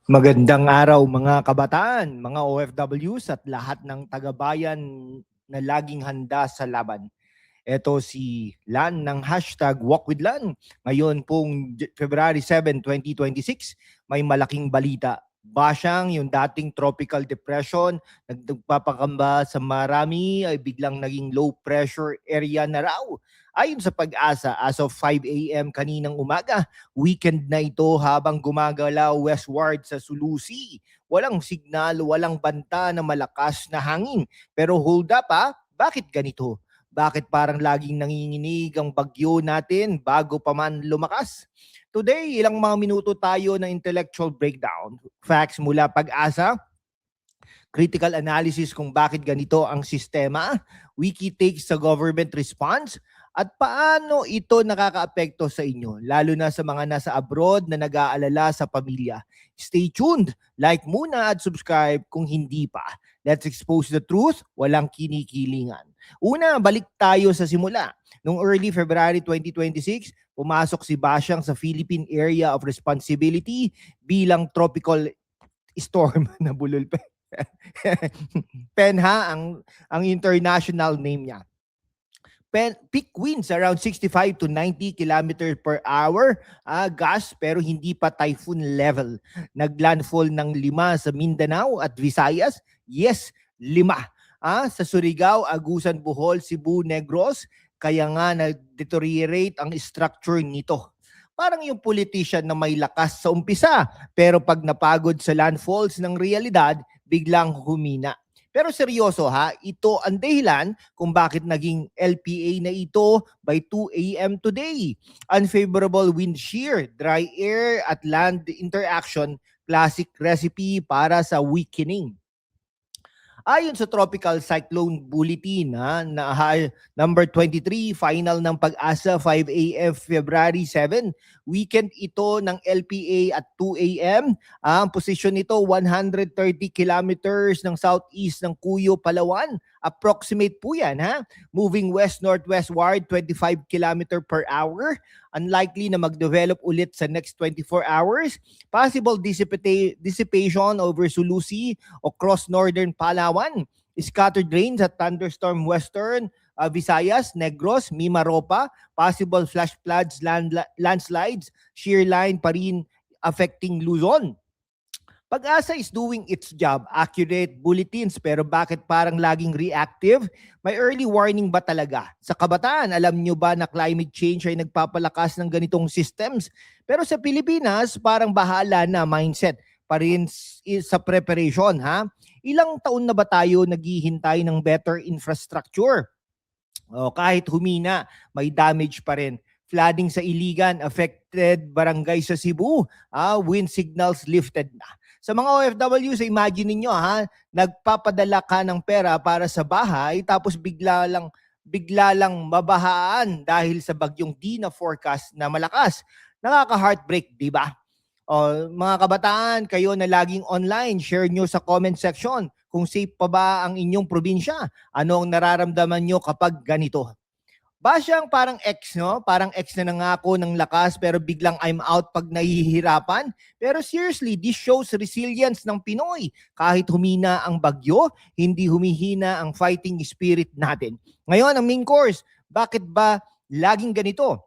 Magandang araw mga kabataan, mga OFWs at lahat ng tagabayan na laging handa sa laban. Ito si Lan ng hashtag Walk with Lan. Ngayon pong February 7, 2026, may malaking balita. Basyang yung dating tropical depression, nagpapakamba sa marami ay biglang naging low pressure area na raw. Ayon sa Pag-asa, as of 5 a.m. kaninang umaga, weekend na ito habang gumagalaw westward sa Sulusi. Walang signal, walang banta na malakas na hangin. Pero hold up bakit ganito? Bakit parang laging nanginginig ang bagyo natin bago pa man lumakas? Today, ilang mga minuto tayo ng intellectual breakdown. Facts mula Pag-asa, critical analysis kung bakit ganito ang sistema, wiki takes sa government response, at paano ito nakakaapekto sa inyo, lalo na sa mga nasa abroad na nag-aalala sa pamilya. Stay tuned, like muna at subscribe kung hindi pa. Let's expose the truth, walang kinikilingan. Una, balik tayo sa simula. Noong early February 2026, pumasok si Basyang sa Philippine Area of Responsibility bilang tropical storm na bulol pa. Penha ang international name niya. Peak winds around 65 to 90 kilometers per hour, gas pero hindi pa typhoon level. Naglandfall ng 5 sa Mindanao at Visayas. Yes, 5. Sa Surigao, Agusan, Bohol, Cebu, Negros. Kaya nga na-deteriorate ang structure nito. Parang yung politician na may lakas sa umpisa, pero pag napagod sa landfalls ng realidad, biglang humina. Pero seryoso ito ang dahilan kung bakit naging LPA na ito by 2 a.m. today. Unfavorable wind shear, dry air at land interaction, classic recipe para sa weakening. Ayon sa Tropical Cyclone Bulletin na number 23, final ng Pag-asa 5 a.m. February 7, weekend ito ng LPA at 2 a.m. Ang posisyon nito 130 kilometers ng southeast ng Cuyo, Palawan. Approximate po yan Moving west-northwestward 25 km per hour. Unlikely na mag-develop ulit sa next 24 hours. Possible dissipation over Sulusi o cross northern Palawan. Scattered rains at thunderstorm western Visayas, Negros, Mimaropa. Possible flash floods, landslides, shear line pa rin affecting Luzon. Pag-asa is doing its job, accurate bulletins, pero bakit parang laging reactive? May early warning ba talaga? Sa kabataan, alam nyo ba na climate change ay nagpapalakas ng ganitong systems? Pero sa Pilipinas, parang bahala na mindset pa rin sa preparation. Ilang taon na ba tayo naghihintay ng better infrastructure? Kahit humina, may damage pa rin. Flooding sa Iligan, affected barangay sa Cebu, wind signals lifted na. Sa mga OFWs, imagine niyo nagpapadala ka ng pera para sa bahay tapos bigla lang mabahaan dahil sa bagyong di na forecast na malakas. Nakaka-heartbreak, di ba? Mga kabataan, kayo na laging online, share nyo sa comment section kung safe pa ba ang inyong probinsya. Ano ang nararamdaman nyo kapag ganito? Basyang parang ex, no? Parang ex na nangako ng lakas pero biglang I'm out pag nahihirapan. Pero seriously, this shows resilience ng Pinoy. Kahit humina ang bagyo, hindi humihina ang fighting spirit natin. Ngayon, ang main course, bakit ba laging ganito?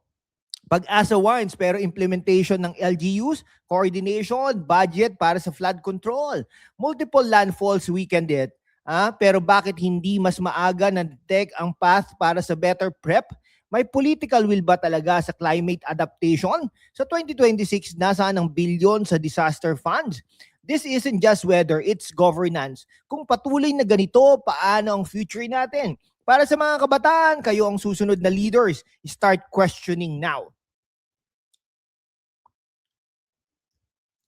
Pag-asa warns pero implementation ng LGUs, coordination, budget para sa flood control. Multiple landfalls weekended. Pero bakit hindi mas maaga na-detect ang path para sa better prep? May political will ba talaga sa climate adaptation? Sa 2026, nasaan ang bilyon sa disaster funds? This isn't just weather, it's governance. Kung patuloy na ganito, paano ang future natin? Para sa mga kabataan, kayo ang susunod na leaders. Start questioning now.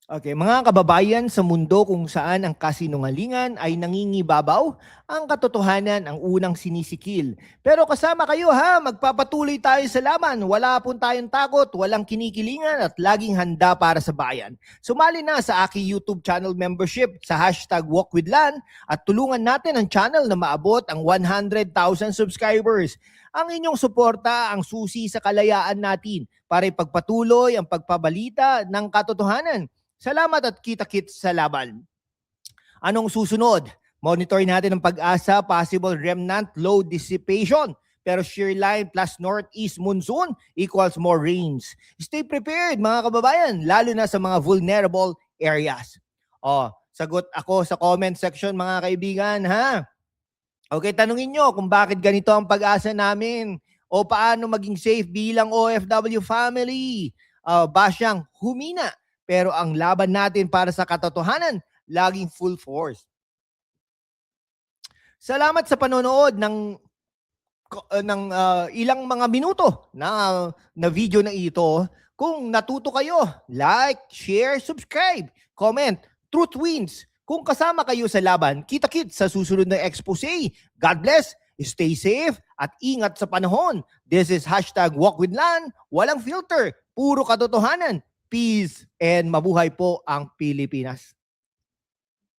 Okay, mga kababayan, sa mundo kung saan ang kasinungalingan ay nangingibabaw, ang katotohanan ang unang sinisikil. Pero kasama kayo magpapatuloy tayo sa laban. Wala pong tayong takot, walang kinikilingan at laging handa para sa bayan. Sumali na sa aking YouTube channel membership sa hashtag #WalkWithLan at tulungan natin ang channel na maabot ang 100,000 subscribers. Ang inyong suporta ang susi sa kalayaan natin para ipagpatuloy ang pagpabalita ng katotohanan. Salamat at kita-kits sa laban. Anong susunod? Monitor natin ang pag-asa, possible remnant low dissipation. Pero shear line plus northeast monsoon equals more rains. Stay prepared mga kababayan, lalo na sa mga vulnerable areas. Sagot ako sa comment section mga kaibigan, ha? Okay, tanungin nyo kung bakit ganito ang pag-asa namin o paano maging safe bilang OFW family. Basyang humina, pero ang laban natin para sa katotohanan, laging full force. Salamat sa panonood ng ilang mga minuto na video na ito. Kung natuto kayo, like, share, subscribe, comment. Truth wins. Kung kasama kayo sa laban, kita-kits sa susunod na expose. God bless, stay safe, at ingat sa panahon. This is #WalkWithLan. Walang filter, puro katotohanan. Peace and mabuhay po ang Pilipinas.